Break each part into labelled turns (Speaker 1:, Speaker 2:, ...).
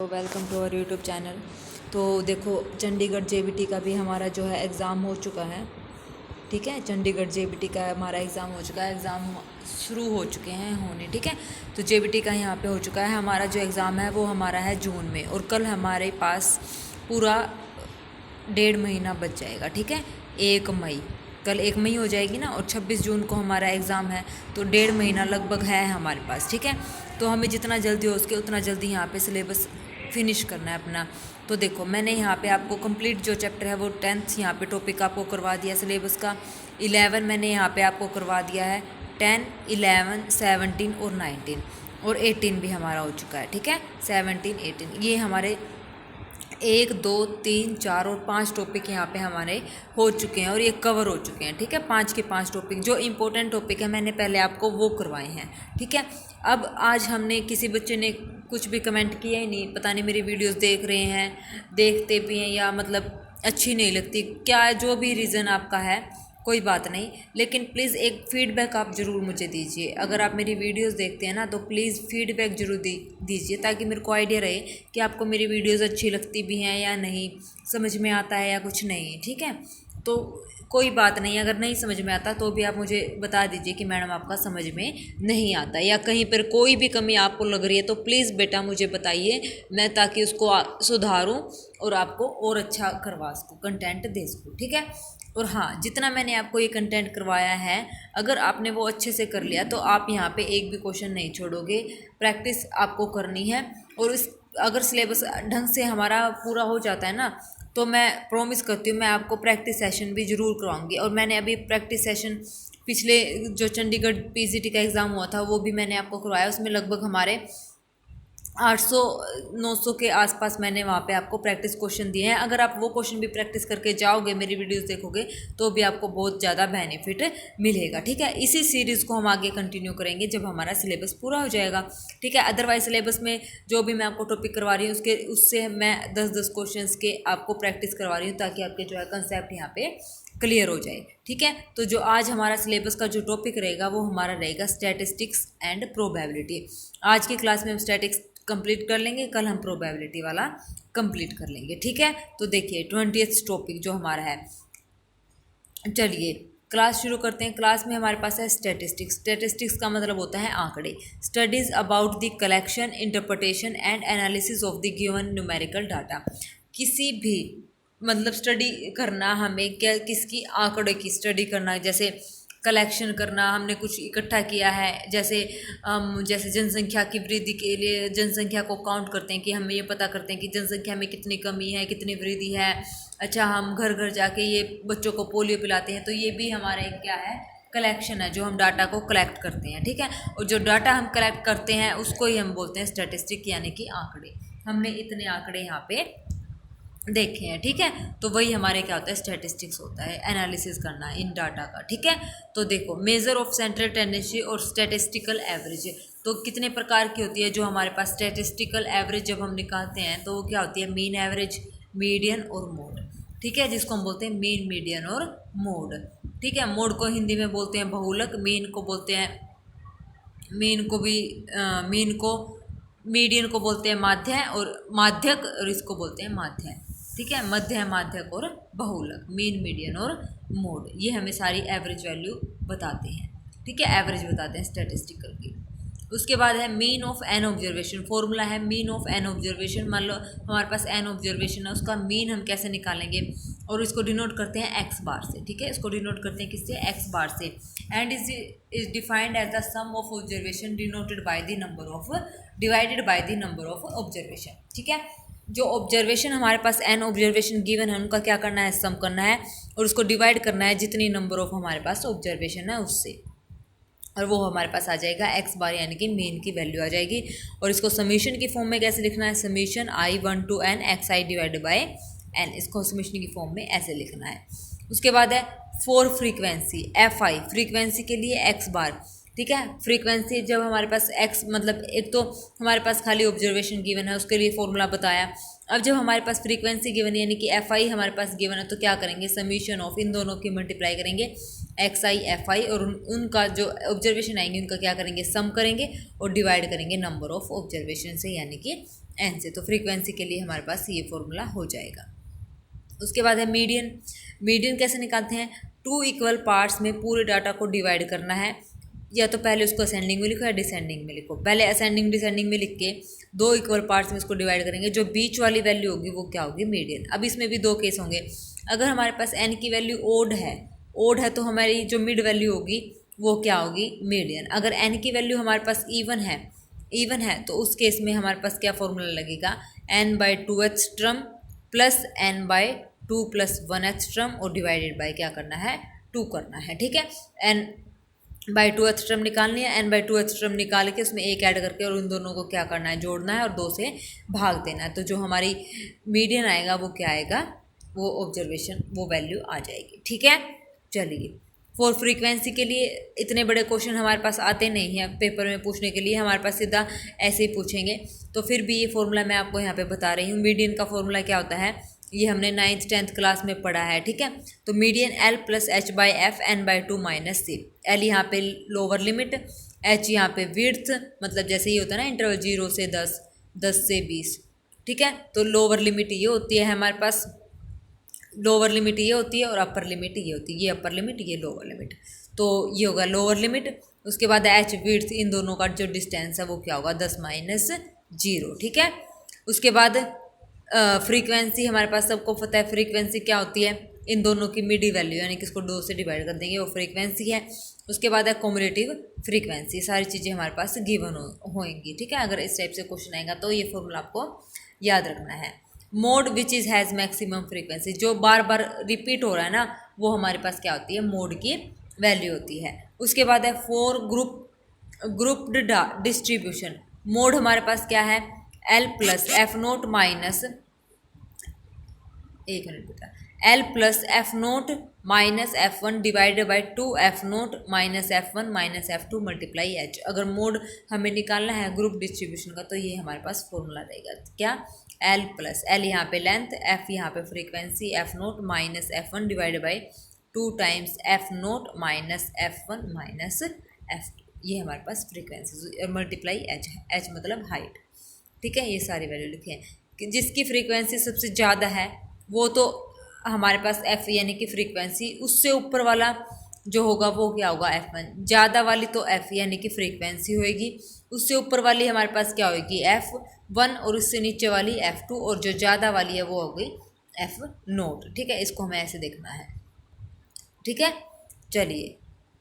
Speaker 1: Welcome to our YouTube channel. तो देखो, Chandigarh JBT का भी हमारा जो है एग्ज़ाम हो चुका है। ठीक है, चंडीगढ़ जेबीटी का हमारा एग्ज़ाम हो चुका है, एग्ज़ाम शुरू हो चुके हैं होने। ठीक है, तो जेबीटी का यहाँ पे हो चुका है। हमारा जो एग्ज़ाम है वो हमारा है जून में, और कल हमारे पास पूरा 1.5 महीना बच जाएगा। ठीक है, 1 मई, कल 1 मई हो जाएगी ना, और 26 जून को हमारा एग्ज़ाम है, तो 1.5 महीना लगभग है हमारे पास। ठीक है, तो हमें जितना जल्दी हो सके उतना जल्दी यहाँ पे सिलेबस फिनिश करना है अपना। तो देखो, मैंने यहाँ पे आपको कंप्लीट जो चैप्टर है वो 10th यहाँ पे टॉपिक आपको करवा दिया सिलेबस का। 11 मैंने यहाँ पे आपको करवा दिया है, 10, 11, 17 और 19, और 18 भी हमारा हो चुका है। ठीक है, 17, 18 ये हमारे 1, 2, 3, 4 और 5 टॉपिक यहाँ पे हमारे हो चुके हैं, और ये कवर हो चुके हैं। ठीक है, 5 के 5 टॉपिक जो इंपॉर्टेंट टॉपिक है मैंने पहले आपको वो करवाए हैं। ठीक है, अब आज हमने किसी बच्चे ने कुछ भी कमेंट किया ही नहीं, पता नहीं मेरी वीडियोस देख रहे हैं, देखते भी हैं या मतलब अच्छी नहीं लगती क्या, जो भी रीज़न आपका है कोई बात नहीं, लेकिन प्लीज़ एक फ़ीडबैक आप ज़रूर मुझे दीजिए। अगर आप मेरी वीडियोस देखते हैं ना तो प्लीज़ फ़ीडबैक ज़रूर दीजिए, ताकि मेरे को आइडिया रहे कि आपको मेरी वीडियोस अच्छी लगती भी हैं या नहीं, समझ में आता है या कुछ नहीं। ठीक है, तो कोई बात नहीं, अगर नहीं समझ में आता तो भी आप मुझे बता दीजिए कि मैडम आपका समझ में नहीं आता, या कहीं पर कोई भी कमी आपको लग रही है तो प्लीज़ बेटा मुझे बताइए, मैं ताकि उसको सुधारूँ और आपको और अच्छा करवा सकूँ, कंटेंट दे सकूँ। ठीक है, और हाँ, जितना मैंने आपको ये कंटेंट करवाया है, अगर आपने वो अच्छे से कर लिया तो आप यहाँ पे एक भी क्वेश्चन नहीं छोड़ोगे। प्रैक्टिस आपको करनी है, और इस अगर सिलेबस ढंग से हमारा पूरा हो जाता है ना, तो मैं प्रॉमिस करती हूँ मैं आपको प्रैक्टिस सेशन भी ज़रूर करवाऊँगी। और मैंने अभी प्रैक्टिस सेशन पिछले जो चंडीगढ़ पीजीटी का एग्ज़ाम हुआ था वो भी मैंने आपको करवाया, उसमें लगभग हमारे 800-900 के आसपास मैंने वहाँ पे आपको प्रैक्टिस क्वेश्चन दिए हैं। अगर आप वो क्वेश्चन भी प्रैक्टिस करके जाओगे, मेरी वीडियोस देखोगे, तो भी आपको बहुत ज़्यादा बेनिफिट मिलेगा। ठीक है, इसी सीरीज़ को हम आगे कंटिन्यू करेंगे जब हमारा सिलेबस पूरा हो जाएगा। ठीक है, अदरवाइज सिलेबस में जो भी मैं आपको टॉपिक करवा रही हूँ उससे मैं 10-10 क्वेश्चन के आपको प्रैक्टिस करवा रही हूँ, ताकि आपके जो है कंसेप्ट यहाँ पे क्लियर हो जाए। ठीक है, तो जो आज हमारा सिलेबस का जो टॉपिक रहेगा वो हमारा रहेगा स्टैटिस्टिक्स एंड प्रोबेबिलिटी। आज की क्लास में हम स्टैटिक्स कंप्लीट कर लेंगे, कल हम प्रोबेबिलिटी वाला कंप्लीट कर लेंगे। ठीक है, तो देखिए 20th टॉपिक जो हमारा है, चलिए क्लास शुरू करते हैं। क्लास में हमारे पास है स्टैटिस्टिक्स। स्टैटिस्टिक्स का मतलब होता है आंकड़े। Studies about the collection, interpretation and analysis of the given numerical data. किसी भी मतलब स्टडी करना, हमें क्या किसकी, आंकड़े की स्टडी करना, जैसे कलेक्शन करना, हमने कुछ इकट्ठा किया है, जैसे जनसंख्या की वृद्धि के लिए जनसंख्या को काउंट करते हैं, कि हम ये पता करते हैं कि जनसंख्या में कितनी कमी है, कितनी वृद्धि है। अच्छा, हम घर घर जाके ये बच्चों को पोलियो पिलाते हैं, तो ये भी हमारा एक क्या है, कलेक्शन है, जो हम डाटा को कलेक्ट करते हैं। ठीक है, और जो डाटा हम कलेक्ट करते हैं उसको ही हम बोलते हैं स्टैटिस्टिक, यानी कि आंकड़े। हमने इतने आंकड़े यहाँ पे देखे हैं। ठीक है, तो वही हमारे क्या होता है, स्टैटिस्टिक्स होता है, एनालिसिस करना इन डाटा का। ठीक है, तो देखो, मेजर ऑफ सेंट्रल टेंडेंसी और स्टैटिस्टिकल एवरेज, तो कितने प्रकार की होती है जो हमारे पास स्टैटिस्टिकल एवरेज जब हम निकालते हैं तो वो क्या होती है, मीन एवरेज, मीडियन और मोड। ठीक है, जिसको हम बोलते हैं मीन, मीडियन और मोड। ठीक है, मोड को हिंदी में बोलते हैं बहुलक, मीन को बोलते हैं, मीन को भी मीन को, मीडियन को बोलते हैं माध्य, और माध्यक, और इसको बोलते हैं माध्य। ठीक है, मध्य, माध्यक और बहुलक, मीन, मीडियन और मोड, ये हमें सारी एवरेज वैल्यू बताते हैं। ठीक है, एवरेज बताते हैं स्टैटिस्टिकल की। उसके बाद है mean of n observation. Formula है मीन ऑफ एन ऑब्जर्वेशन। मान लो हमारे पास एन ऑब्जर्वेशन है, उसका मीन हम कैसे निकालेंगे, और इसको डिनोट करते हैं एक्स बार से। ठीक है, इसको डिनोट करते हैं किससे, एक्स बार से। And is defined as the sum of observation denoted by the number of, divided by the number of observation. ठीक है, जो ऑब्जर्वेशन हमारे पास एन ऑब्जर्वेशन गिवन है उनका क्या करना है, सम करना है, और उसको डिवाइड करना है जितनी नंबर ऑफ हमारे पास ऑब्जर्वेशन है उससे, और वो हमारे पास आ जाएगा एक्स बार, यानी कि मीन की वैल्यू आ जाएगी। और इसको समीशन की फॉर्म में कैसे लिखना है, summation I1 to n xi divided by n, इसको समीशन की फॉर्म में ऐसे लिखना है। उसके बाद है फॉर फ्रीक्वेंसी, FI, फ्रीक्वेंसी के लिए एक्स बार। ठीक है, फ्रीक्वेंसी जब हमारे पास एक्स, मतलब एक तो हमारे पास खाली ऑब्जर्वेशन गिवन है, उसके लिए फॉर्मूला बताया। अब जब हमारे पास फ्रीक्वेंसी गिवन है, यानी कि FI हमारे पास गिवन है, तो क्या करेंगे, समीशन ऑफ इन दोनों की मल्टीप्लाई करेंगे, XI FI, और उनका जो ऑब्जर्वेशन आएंगे उनका क्या करेंगे, सम करेंगे और डिवाइड करेंगे नंबर ऑफ ऑब्जर्वेशन से, यानी कि n से। तो फ्रीक्वेंसी के लिए हमारे पास ये फॉर्मूला हो जाएगा। उसके बाद है मीडियन। मीडियन कैसे निकालते हैं, 2 इक्वल पार्ट्स में पूरे डाटा को डिवाइड करना है, या तो पहले उसको असेंडिंग में लिखो या डिसेंडिंग में लिखो। पहले असेंडिंग डिसेंडिंग में लिख के 2 इक्वल पार्ट्स में इसको डिवाइड करेंगे, जो बीच वाली वैल्यू होगी वो क्या होगी, मीडियन। अब इसमें भी 2 केस होंगे। अगर हमारे पास n की वैल्यू ओड है तो हमारी जो मिड वैल्यू होगी वो क्या होगी, मीडियन। अगर n की वैल्यू हमारे पास इवन है तो उस केस में हमारे पास क्या फॉर्मूला लगेगा, n/2h term plus n/2 + 1h term और डिवाइडेड बाय क्या करना है, 2 करना है। ठीक है, n/2h टर्म निकालनी है, n/2h टर्म निकाल के उसमें 1 ऐड करके और उन दोनों को क्या करना है, जोड़ना है और 2 से भाग देना है। तो जो हमारी मीडियन आएगा वो क्या आएगा, वो ऑब्जर्वेशन वो वैल्यू आ जाएगी। ठीक है, चलिए फॉर फ्रीक्वेंसी के लिए इतने बड़े क्वेश्चन हमारे पास आते नहीं हैं पेपर में पूछने के लिए, हमारे पास सीधा ऐसे ही पूछेंगे। तो फिर भी ये फॉर्मूला मैं आपको यहाँ पे बता रही हूँ। मीडियन का फॉर्मूला क्या होता है, ये हमने 9th 10th क्लास में पढ़ा है। ठीक है, तो median L + h/f n/2 - c। L यहाँ पे लोअर लिमिट, h यहाँ पे विड्थ, मतलब जैसे ये होता है ना इंटरवल 0 से 10, 10 से 20। ठीक है, तो लोअर लिमिट ये होती है हमारे पास, लोअर लिमिट ये होती है और अपर लिमिट ये होती है, ये अपर लिमिट ये लोअर लिमिट। तो ये होगा लोअर लिमिट। उसके बाद h विड्थ, इन दोनों का जो डिस्टेंस है वो क्या होगा, 10 - 0। ठीक है, उसके बाद फ्रीक्वेंसी हमारे पास सबको पता है, फ्रीक्वेंसी क्या होती है, इन दोनों की मिडी वैल्यू, यानी कि इसको 2 से डिवाइड कर देंगे, वो फ्रीक्वेंसी है। उसके बाद है कम्युलेटिव फ्रीक्वेंसी। सारी चीज़ें हमारे पास गिवन होंगी। ठीक है, अगर इस टाइप से क्वेश्चन आएगा तो ये फॉर्मूला आपको याद रखना है। Mode which is has maximum frequency, जो बार बार रिपीट हो रहा है ना, वो हमारे पास क्या होती है, मोड की वैल्यू होती है। उसके बाद है फॉर ग्रुप्ड डिस्ट्रीब्यूशन। मोड हमारे पास क्या है, L + f0 माइनस, एक मिनट बेटा, L + f0 minus f1 divided by 2f0 minus f1 minus f2 multiply h। अगर मोड हमें निकालना है ग्रुप डिस्ट्रीब्यूशन का तो ये हमारे पास फॉर्मूला रहेगा, क्या, L + L यहाँ पे लेंथ, f यहाँ पे frequency, f0 minus f1 divided by 2 times f0 minus f1 minus f2, ये हमारे पास फ्रीक्वेंसी और मल्टीप्लाई h मतलब हाइट। ठीक है, ये सारी वैल्यू लिखे हैं कि जिसकी फ्रीक्वेंसी सबसे ज़्यादा है वो तो हमारे पास f यानी कि फ्रीक्वेंसी, उससे ऊपर वाला जो होगा वो क्या होगा, f1। ज़्यादा वाली तो f यानी कि फ्रीक्वेंसी होएगी, उससे ऊपर वाली हमारे पास क्या होगी, f1, और उससे नीचे वाली f2, और जो ज़्यादा वाली है वो हो गई f0। ठीक है, इसको हमें ऐसे देखना है। ठीक है, चलिए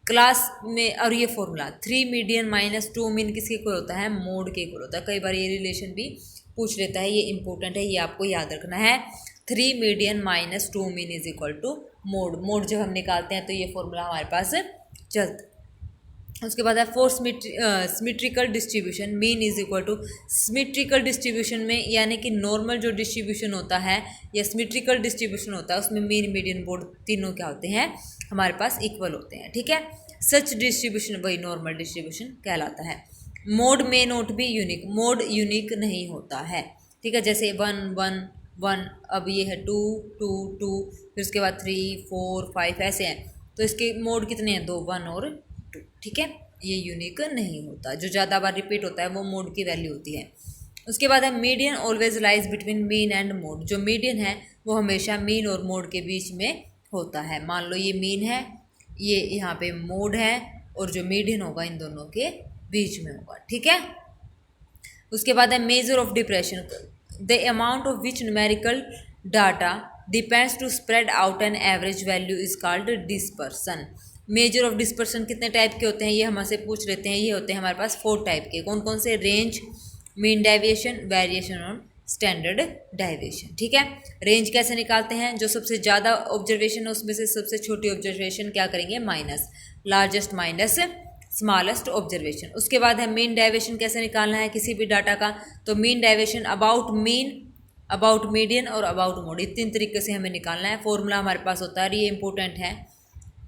Speaker 1: क्लास में, और ये फॉर्मूला 3 मीडियन माइनस 2 मीन किसके इक्वल होता है, मोड के इक्वल होता है। कई बार ये रिलेशन भी पूछ लेता है, ये इंपॉर्टेंट है, ये आपको याद रखना है। 3 median minus 2 mean is equal to mode. Mode जब हम निकालते हैं तो ये फॉर्मूला हमारे पास चलता है। उसके बाद है for symmetrical distribution, mean is equal to, symmetrical distribution में यानी कि नॉर्मल जो डिस्ट्रीब्यूशन होता है या सिमेट्रिकल डिस्ट्रीब्यूशन होता है उसमें मीन मीडियन मोड तीनों क्या होते हैं, हमारे पास इक्वल होते हैं। ठीक है, सच डिस्ट्रीब्यूशन वही नॉर्मल डिस्ट्रीब्यूशन कहलाता है। मोड में नोट भी यूनिक, मोड यूनिक नहीं होता है। ठीक है, जैसे 1 1 1, अब ये है 2 2 2, फिर उसके बाद 3 4 5 ऐसे हैं, तो इसके मोड कितने हैं, 2 1 और 2। ठीक है, ये यूनिक नहीं होता, जो ज़्यादा बार रिपीट होता है वो मोड की वैल्यू होती है। उसके बाद है median always lies between mean and mode. जो मीडियन है वो हमेशा मीन और मोड के बीच में होता है। मान लो ये मीन है, ये यहाँ पे मोड है, और जो मीडियन होगा इन दोनों के बीच में होगा। ठीक है, उसके बाद है measure of depression, the amount of which numerical data depends to spread out an average value is called dispersion. Measure of dispersion कितने टाइप के होते हैं ये हमसे पूछ लेते हैं। ये होते हैं हमारे पास 4 टाइप के। कौन कौन से, रेंज, मीन डेविएशन, वेरिएशन और स्टैंडर्ड डेविएशन। ठीक है, रेंज कैसे निकालते हैं, जो सबसे ज़्यादा ऑब्जर्वेशन है उसमें से सबसे छोटी ऑब्जर्वेशन क्या करेंगे, minus, largest minus smallest observation. उसके बाद है मीन डेविएशन कैसे निकालना है किसी भी डाटा का, तो mean deviation about mean, about median और अबाउट मोड, ये 3 तरीके से हमें निकालना है। फॉर्मूला हमारे पास होता है, ये इंपॉर्टेंट है।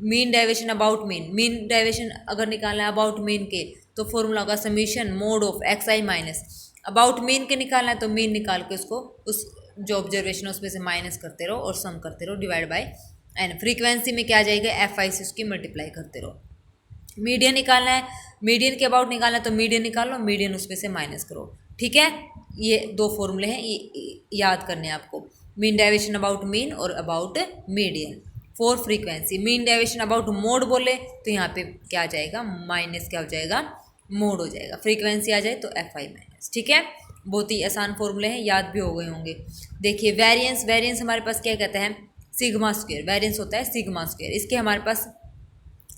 Speaker 1: Mean deviation about mean, mean deviation अगर निकालना है अबाउट मीन के तो फॉर्मूला होगा summation mode of xi minus, about mean के निकालना है तो मीन निकाल के उसको उस जो ऑब्जर्वेशन है उसमें से माइनस करते रहो और सम करते रहो, डिवाइड बाय एन। फ्रीक्वेंसी में क्या आ जाएगा, एफ आई से उसकी मल्टीप्लाई करते रहो। मीडियन निकालना है, मीडियन के अबाउट निकालना है तो मीडियन निकालो, मीडियन उसमें से माइनस करो। ठीक है, ये दो फॉर्मूले हैं, ये याद करने हैं आपको, मीन डेविएशन अबाउट मीन और about median for frequency. Mean deviation about mode बोले तो यहाँ पे क्या आ जाएगा, माइनस क्या हो जाएगा, मोड हो जाएगा। फ्रीक्वेंसी आ जाए तो एफ आई माइनस। ठीक है, बहुत ही आसान फॉर्मूले हैं, याद भी हो गए होंगे। देखिए वेरिएंस, वेरिएंस हमारे पास क्या कहते हैं, सिग्मा स्क्वायर। वेरिएंस होता है सिग्मा स्क्वायर। इसके हमारे पास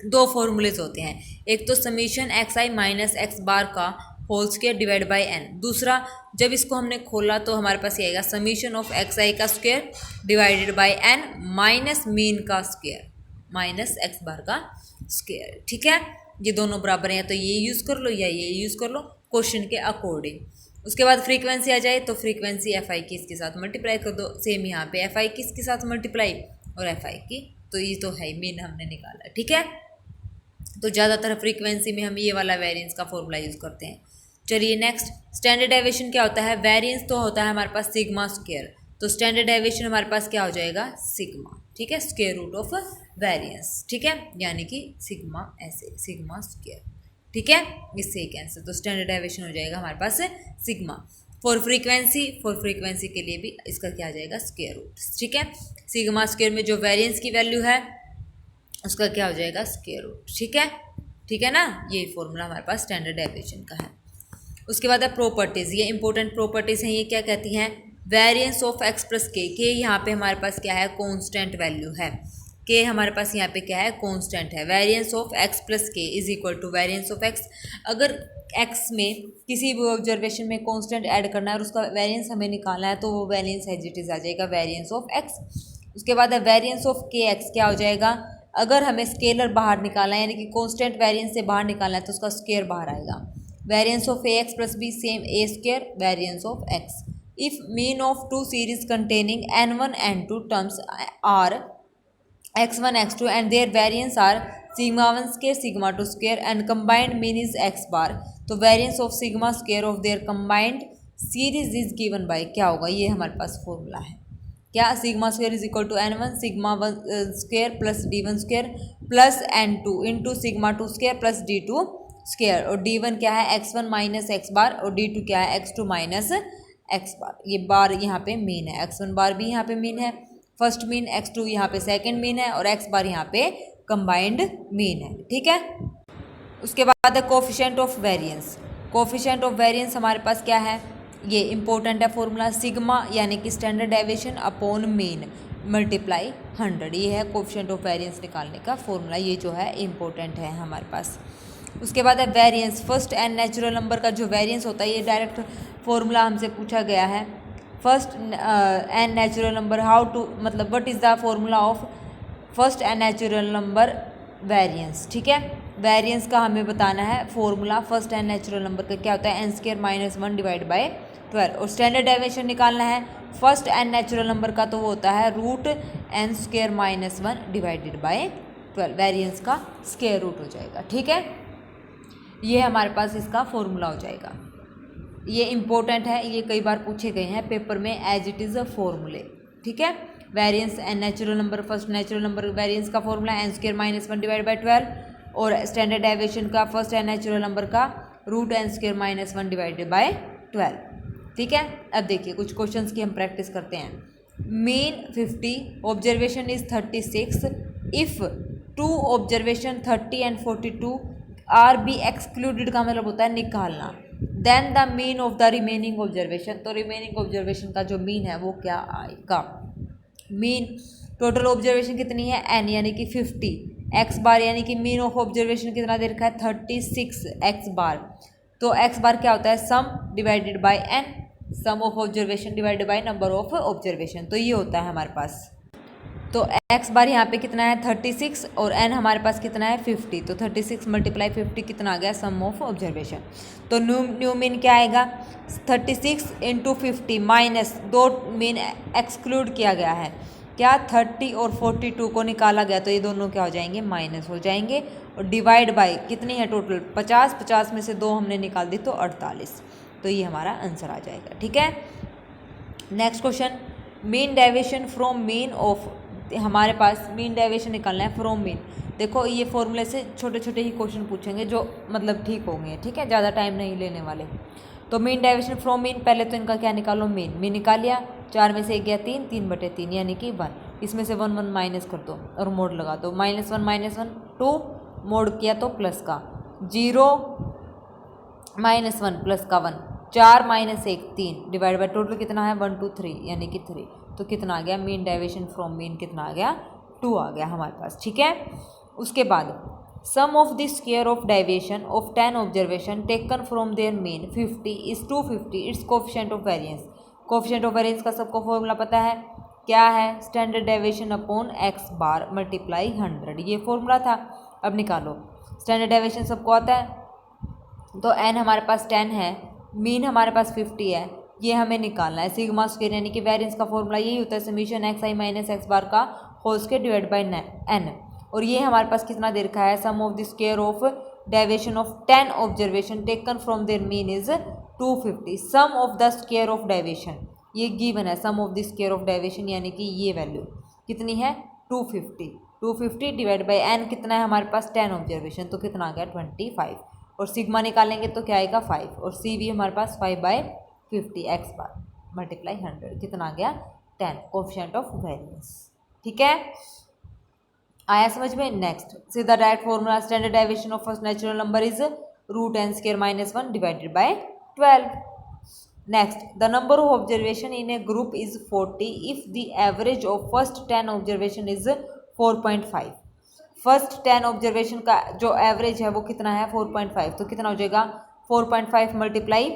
Speaker 1: दो फॉर्मूलेज होते हैं, एक तो summation x i minus x bar का whole square divide by n. दूसरा जब इसको हमने खोला तो हमारे पास ये आएगा समीशन ऑफ एक्स आई का square divided by n minus mean का स्क्वायर माइनस एक्स बार का स्क्वायर। ठीक है, ये दोनों बराबर हैं, तो ये यूज़ कर लो या ये यूज़ कर लो क्वेश्चन के अकॉर्डिंग। उसके बाद फ्रीक्वेंसी आ जाए तो फ्रीक्वेंसी एफ आई की इसके साथ मल्टीप्लाई कर दो। सेम यहाँ पे एफ आई की इसके साथ मल्टीप्लाई और एफ आई की, तो ये तो है मीन हमने निकाला। ठीक है, तो ज़्यादातर फ्रीक्वेंसी में हम ये वाला वेरिएंस का फॉर्मूला यूज़ करते हैं। चलिए नेक्स्ट, स्टैंडर्ड डेविएशन क्या होता है, वेरिएंस तो होता है हमारे पास सिग्मा स्क्वायर, तो स्टैंडर्ड डेविएशन हमारे पास क्या हो जाएगा, सिग्मा। ठीक है, स्क्वायर रूट ऑफ वेरिएंस। ठीक है, यानी कि सिग्मा ऐसे, सिग्मा स्क्वायर। ठीक है, इससे ही कैंसिल, तो स्टैंडर्ड डेविएशन हो जाएगा हमारे पास सिग्मा। फॉर फ्रीक्वेंसी के लिए भी इसका क्या आ जाएगा, स्क्वायर रूट। ठीक है, सिग्मा स्क्वायर में जो वेरिएंस की वैल्यू है उसका क्या हो जाएगा, स्क्वायर रूट। ठीक है ना, ये फॉर्मूला हमारे पास स्टैंडर्ड डेविएशन का है। उसके बाद है प्रॉपर्टीज़, ये इंपॉर्टेंट प्रॉपर्टीज़ हैं। ये क्या कहती हैं, वेरिएंस ऑफ एक्स प्लस के यहाँ पे हमारे पास क्या है, कांस्टेंट वैल्यू है। के हमारे पास यहाँ पे क्या है, कांस्टेंट है। Variance of x plus k is equal to variance of x. अगर एक्स में किसी भी ऑब्जर्वेशन में कांस्टेंट ऐड करना है और उसका वेरिएंस हमें निकालना है तो वो वेरिएंस एज इट इज आ जाएगा, वेरिएंस ऑफ एक्स। उसके बाद है वेरिएंस ऑफ के एक्स, क्या हो जाएगा, अगर हमें स्केलर बाहर निकालना है यानी कि कांस्टेंट वेरिएंस से बाहर निकालना है तो उसका स्क्वायर बाहर आएगा। Variance of a x plus b same a square variance of x. If mean of two series containing n1 n2 terms are x1 x2 and their variance are sigma 1 square sigma 2 square and combined mean is x bar, तो variance of sigma square of their combined series is given by, क्या होगा, ये हमारे पास formula है क्या, sigma square is equal to n1 sigma 1 square plus d1 square plus n2 into sigma 2 square plus d2 square, और d1 क्या है, x1 minus x बार, और d2 क्या है, x2 माइनस एक्स बार। ये बार यहाँ पे मीन है, x1 बार भी यहाँ पे मीन है, फर्स्ट मीन, x2 यहाँ पे सेकंड मीन है, और x बार यहाँ पे कंबाइंड मीन है। ठीक है, उसके बाद है coefficient of variance. Coefficient of variance हमारे पास क्या है, ये इंपॉर्टेंट है फॉर्मूला, सिग्मा यानी कि standard deviation upon mean multiply 100, ये है कोफिशिएंट ऑफ वेरिएंस निकालने का फॉर्मूला, ये जो है इंपॉर्टेंट है हमारे पास। उसके बाद है variance, first n natural number का जो वेरिएंस होता है, ये डायरेक्ट फॉर्मूला हमसे पूछा गया है। First n natural number how to, मतलब what is the formula of first n natural number variance. ठीक है, वेरिएंस का हमें बताना है formula, first n natural number का क्या होता है, n square minus 1 divide by 12, और स्टैंडर्ड डेविएशन निकालना है फर्स्ट एन नेचुरल नंबर का, तो वो होता है root n square minus 1 divided by 12, variance का स्क्वायर रूट हो जाएगा। ठीक है, ये हमारे पास इसका फॉर्मूला हो जाएगा। ये इंपॉर्टेंट है, ये कई बार पूछे गए हैं पेपर में एज इट इज़ अ फॉर्मूले। ठीक है, variance n natural number, first natural number variance का formula n square minus 1 divide by 12, और स्टैंडर्ड डेविएशन का फर्स्ट एन नेचुरल नंबर का root n square minus 1 divided by 12। ठीक है, अब देखिए कुछ क्वेश्चंस की हम प्रैक्टिस करते हैं। Mean 50, observation is 36, if two observation 30 and 42 are be excluded का मतलब होता है निकालना, then the mean of the remaining observation, तो रिमेनिंग ऑब्जर्वेशन का जो मीन है वो क्या आएगा। मीन टोटल ऑब्जर्वेशन कितनी है, एन यानी कि 50, एक्स बार यानी कि मीन ऑफ ऑब्जर्वेशन कितना दे रखा है 36 एक्स बार, तो एक्स बार क्या होता है sum divided by n, sum of observation divided by number of observation, तो ये होता है हमारे पास। तो एक्स बार यहाँ पे कितना है 36 और एन हमारे पास कितना है 50, तो 36 मल्टीप्लाई 50 कितना आ गया, सम ऑफ ऑब्जर्वेशन। तो न्यू मीन क्या आएगा 36 इंटू 50 माइनस 2 मीन एक्सक्लूड किया गया है, क्या 30 और 42 को निकाला गया, तो ये दोनों क्या हो जाएंगे, माइनस हो जाएंगे, और डिवाइड बाय कितनी है टोटल 50, 50 में से 2 हमने निकाल दी तो 48, तो ये हमारा आंसर आ जाएगा। ठीक है, next question, mean deviation from mean of हमारे पास मीन डेविएशन निकालना है फ्रॉम मीन। देखो ये फॉर्मूले से छोटे छोटे ही क्वेश्चन पूछेंगे जो मतलब ठीक होंगे, ठीक है, ज़्यादा टाइम नहीं लेने वाले। तो मीन डेविएशन फ्रॉम मीन, पहले तो इनका क्या निकालो, मीन निकाल लिया, 4 में से 1 गया 3, 3/3 यानी कि 1। इसमें से 1 1 माइनस कर दो और मोड लगा दो, -1 2, मोड किया तो प्लस का 0 -1 प्लस का 1, 4 - 1 3, डिवाइड बाय टोटल कितना है 1 2 3 यानी कि 3। तो कितना आ गया मीन डेविएशन फ्रॉम मीन, कितना आ गया 2 आ गया हमारे पास, ठीक है। उसके बाद sum of the square of deviation of 10 observation taken from their mean 50 is 250 its coefficient of variance. Coefficient of variance का सबको फॉर्मूला पता है, क्या है, standard deviation upon x bar multiply 100, ये फॉर्मूला था। अब निकालो स्टैंडर्ड डेविएशन, सबको आता है, तो n हमारे पास 10 है, मीन हमारे पास 50 है, ये हमें निकालना है। सिग्मा स्क्वायर यानी कि वेरिएंस का फॉर्मूला यही होता है, summation xi minus x bar का whole square divide by n। और ये हमारे पास कितना दे रखा है, sum of the square of deviation of 10 observation taken from their mean is 250। Sum of the square of deviation ये गिवन है, sum of the square of deviation यानी कि ये वैल्यू कितनी है 250 डिवाइड बाई n कितना है हमारे पास 10 ऑब्जर्वेशन, तो कितना आ गया 25। और सिग्मा निकालेंगे तो क्या आएगा 5, और सी भी हमारे पास 5/50 x बार मल्टीप्लाई 100, कितना आ गया 10, कोफिशिएंट ऑफ वेरिएंस, ठीक है। आया समझ में। नेक्स्ट सीधा direct formula, standard deviation of first natural number is √n² - 1 divided by 12। Next the number of observation in A group is 40 if the average of first 10 observation is 4.5। First 10 observation का जो average है वो कितना है 4.5, तो कितना हो जाएगा 4.5 multiply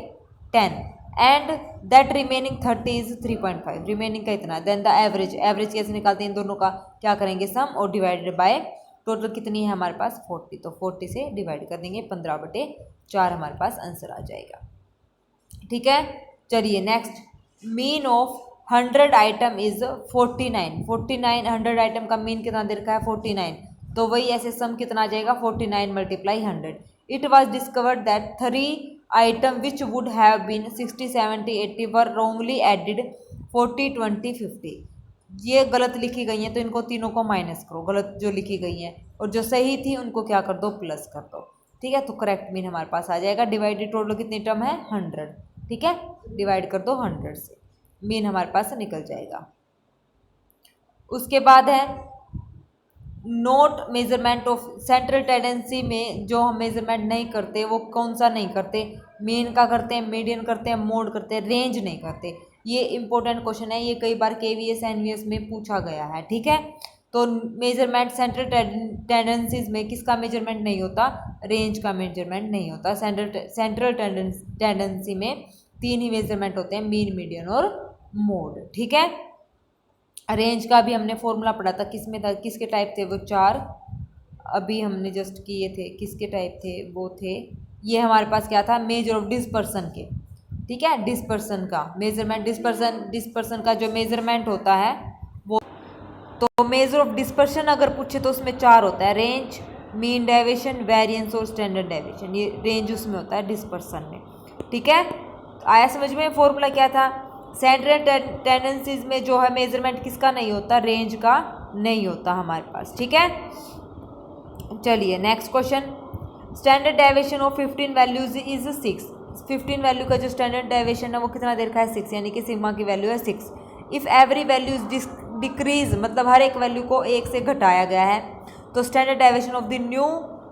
Speaker 1: 10 and that remaining 30 is 3.5, remaining का इतना, देन द एवरेज, एवरेज कैसे निकालते हैं इन दोनों का, क्या करेंगे सम और डिवाइडेड बाय टोटल कितनी है हमारे पास 40, तो 40 से डिवाइड कर देंगे 15/4 हमारे पास आंसर आ जाएगा, ठीक है। चलिए next, mean of 100 item is 49, 100 item का मीन कितना दे रखा है 49, तो वही ऐसे सम कितना आ जाएगा 49 multiply 100। It was discovered that 3 item which would have been 60 70 80 were wrongly added 40 20 50। ये गलत लिखी गई हैं तो इनको तीनों को माइनस करो, गलत जो लिखी गई हैं, और जो सही थी उनको क्या कर दो प्लस कर दो, ठीक है। तो करेक्ट मीन हमारे पास आ जाएगा, डिवाइडेड टोटल कितनी टर्म है 100, ठीक है, डिवाइड कर दो 100 से, मीन हमारे पास निकल जाएगा। उसके बाद है note measurement of central tendency में जो हम मेजरमेंट नहीं करते वो कौन सा नहीं करते, मीन का करते हैं, मीडियन करते हैं, मोड करते हैं, रेंज नहीं करते। ये इंपॉर्टेंट क्वेश्चन है, ये कई बार KVS NVS में पूछा गया है, ठीक है। तो मेजरमेंट सेंट्रल टेंडेंसीज में किसका मेजरमेंट नहीं होता, रेंज का मेजरमेंट नहीं होता। सेंट्रल टेंडेंसी में 3 ही मेजरमेंट होते हैं, मीन मीडियन और मोड, ठीक है। रेंज का भी हमने फॉर्मूला पढ़ा था, किसमें था, किसके टाइप थे वो 4 अभी हमने जस्ट किए थे, किसके टाइप थे वो थे, ये हमारे पास क्या था मेजर ऑफ डिस्पर्सन के, ठीक है, डिस्पर्सन का मेजरमेंट, डिस्पर्सन का जो मेजरमेंट होता है वो, तो मेजर ऑफ डिस्पर्सन अगर पूछे तो उसमें 4 होता है, रेंज, मीन डेविएशन, वेरिएंस और स्टैंडर्ड डेविएशन। ये रेंज उसमें होता है डिस्पर्सन में, ठीक है। आया समझ में। फॉर्मूला क्या था, सेंट्रल टेंडेंसीज में जो है मेजरमेंट किसका नहीं होता, रेंज का नहीं होता हमारे पास, ठीक है। चलिए next question, standard deviation of 15 values is 6। 15 value का जो स्टैंडर्ड डेविएशन है वो कितना दे रखा है 6, यानी कि सिग्मा की वैल्यू है 6। If every value is decrease, मतलब हर एक वैल्यू को 1 से घटाया गया है, तो standard deviation of the new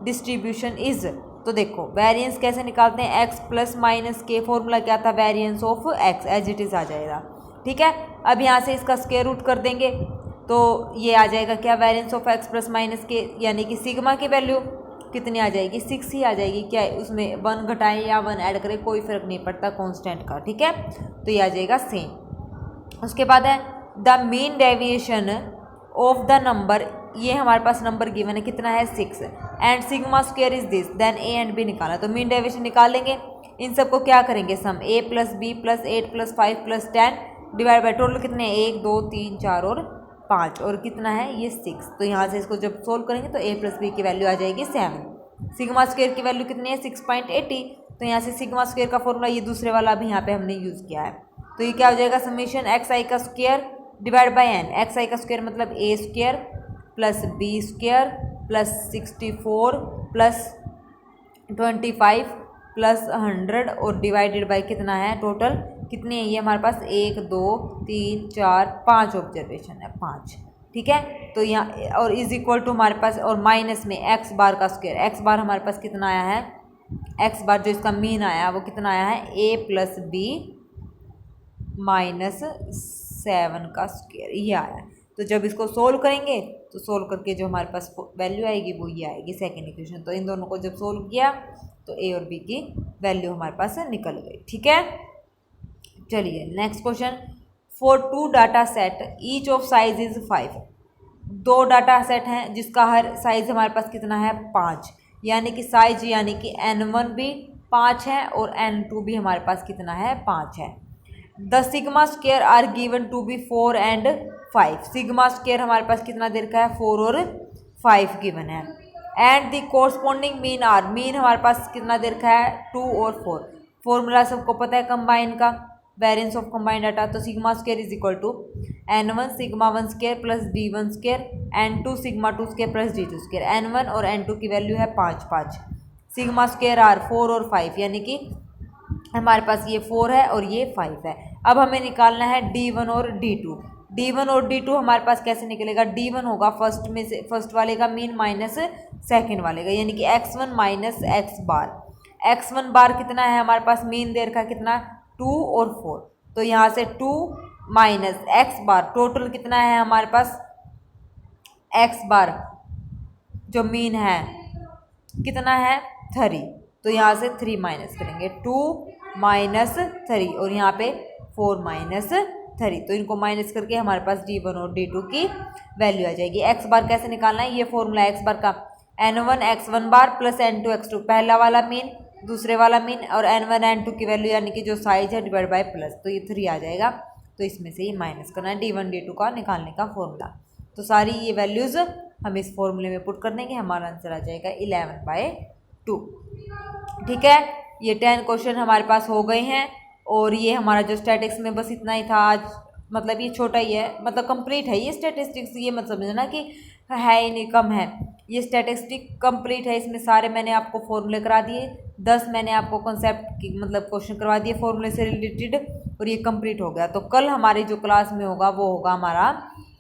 Speaker 1: distribution is, तो देखो वेरिएंस कैसे निकालते हैं, x plus minus K, formula क्या था variance of x, as it is आ जाएगा, ठीक है। अब यहाँ से इसका स्क्वायर रूट कर देंगे तो ये आ जाएगा क्या, variance of x plus minus के, यानी कि सिग्मा की वैल्यू कितनी आ जाएगी 6 ही आ जाएगी, क्या उसमें 1 घटाएं या 1 ऐड करें कोई फर्क नहीं पड़ता कांस्टेंट का, ठीक है। तो ये आ जाएगा सेम। उसके बाद है the mean deviation of the number, ये हमारे पास नंबर गिवन है कितना है 6, and sigma square is this, then a and b निकाला, तो मीन डेविएशन निकाल लेंगे। इन सबको क्या करेंगे सम, a plus b plus 8 plus 5 plus 10 divide by total कितने 1 2 3 4 और 5, और कितना है ये 6। तो यहाँ से इसको जब सोल्व करेंगे तो a प्लस b की वैल्यू आ जाएगी 7। सिग्मा स्क्वायर की वैल्यू कितनी है 6.80, तो यहाँ से सिग्मा स्क्वायर का फॉर्मूला ये दूसरे वाला भी यहाँ पे हमने यूज़ किया है, तो ये क्या हो जाएगा समीशन xi का square divide by n, x i का स्क्वायर मतलब A square plus B square plus 64 plus 25 plus 100 और डिवाइडेड बाय कितना है, टोटल कितनी है ये हमारे पास, 1 2 3 4 5 ऑब्जर्वेशन है, 5। ठीक है, तो यहाँ और इज इक्वल टू हमारे पास और माइनस में एक्स बार का स्क्वायर, एक्स बार हमारे पास कितना आया है, एक्स बार जो इसका मीन आया वो कितना आया है, ए प्लस बी माइनस 7 का स्क्वायर, ये आया। तो जब इसको सोल्व करेंगे तो सोल्व करके जो हमारे पास वैल्यू आएगी वो ये आएगी सेकेंड इक्वेशन। तो इन दोनों को जब सोल्व किया तो ए और बी की वैल्यू हमारे पास निकल गई। ठीक है, चलिए next question. For 2 data set each of size is 5, 2 data set हैं जिसका हर साइज हमारे पास कितना है, 5, यानी कि साइज यानी कि n1 भी 5 है और n2 भी हमारे पास कितना है, 5 है। The sigma square are given to be 4 and 5, sigma square हमारे पास कितना दे रखा है, 4 और 5 गिवन है। And the corresponding mean are, mean हमारे पास कितना दे रखा है, 2 और 4। फॉर्मूला सबको पता है कंबाइन का, वेरिएंस ऑफ कंबाइंड डाटा। तो sigma square is equal to n1 sigma 1 square plus d1 square n2 sigma 2 square plus d2 square. n1 और n2 की वैल्यू है 5 5, सिग्मा स्क्वायर आर 4 और 5, यानी कि हमारे पास ये 4 है और ये 5 है। अब हमें निकालना है d1 और d2। d1 और d2 हमारे पास कैसे निकलेगा, d1 होगा फर्स्ट में से, फर्स्ट वाले का मीन माइनस सेकेंड वाले का, यानी कि x1 माइनस एक्स बार। x1 बार कितना है हमारे पास, मीन दे रखा कितना, 2 और 4, तो यहाँ से 2 माइनस एक्स बार, टोटल कितना है हमारे पास, एक्स बार जो मीन है कितना है, 3, तो यहाँ से 3 माइनस करेंगे, 2 माइनस 3 और यहाँ पे 4 माइनस 3, तो इनको माइनस करके हमारे पास d1 और d2 की वैल्यू आ जाएगी। एक्स बार कैसे निकालना है, ये फॉर्मूला एक्स बार का, n1 x1 बार प्लस n2 x2, पहला वाला मीन दूसरे वाला मीन और n1 n2 की वैल्यू यानी कि जो साइज है डिवाइड बाय प्लस, तो ये 3 आ जाएगा। तो इसमें से ये माइनस करना है d1 d2 का निकालने का फॉर्मूला। तो सारी ये वैल्यूज़ हम इस फॉर्मूले में पुट कर देंगे, हमारा आंसर आ जाएगा 11/2। ठीक है, ये 10 क्वेश्चन हमारे पास हो गए हैं और ये हमारा जो स्टैटिक्स में बस इतना ही था आज, मतलब ये छोटा ही है, मतलब कंप्लीट है ये स्टैटिस्टिक्स, ये मत समझना कि है ही नहीं कम है, ये स्टैटिस्टिक कंप्लीट है। इसमें सारे मैंने आपको फॉर्मूले करा दिए, 10 मैंने आपको कॉन्सेप्ट की मतलब क्वेश्चन करवा दिए फॉर्मूले से रिलेटेड, और ये कंप्लीट हो गया। तो कल हमारी जो क्लास में होगा वो होगा हमारा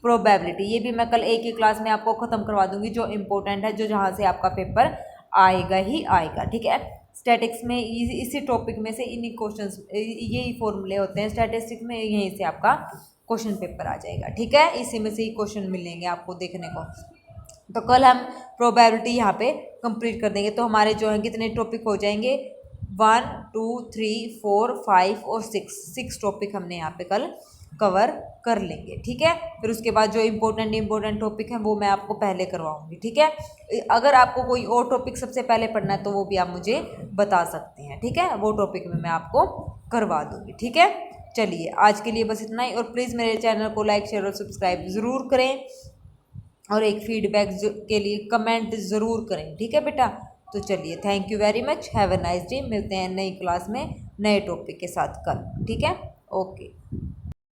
Speaker 1: प्रोबेबिलिटी, ये भी मैं कल एक ही क्लास में आपको ख़त्म करवा दूंगी, जो इम्पोर्टेंट है, जो जहाँ से आपका पेपर आएगा ही आएगा। ठीक है, स्टैटिक्स में इसी टॉपिक में से इन्हीं क्वेश्चंस, यही फॉर्मूले होते हैं स्टैटिस्टिक्स में, यहीं से आपका क्वेश्चन पेपर आ जाएगा। ठीक है, इसी में से ही क्वेश्चन मिलेंगे आपको देखने को। तो कल हम प्रोबेबिलिटी यहाँ पे कंप्लीट कर देंगे, तो हमारे जो है कितने टॉपिक हो जाएंगे, 1 2 3 4 5 और 6 टॉपिक हमने यहाँ पे कल कवर कर लेंगे। ठीक है, फिर उसके बाद जो इम्पोर्टेंट टॉपिक हैं वो मैं आपको पहले करवाऊंगी। ठीक है, अगर आपको कोई और टॉपिक सबसे पहले पढ़ना है तो वो भी आप मुझे बता सकते हैं। ठीक है, वो टॉपिक में मैं आपको करवा दूंगी। ठीक है, चलिए आज के लिए बस इतना ही, और प्लीज़ मेरे चैनल को लाइक शेयर और सब्सक्राइब ज़रूर करें, और एक फीडबैक के लिए कमेंट ज़रूर करें। ठीक है बेटा, तो चलिए thank you very much, have a nice day, मिलते हैं नई क्लास में नए टॉपिक के साथ कल। ठीक है, ओके।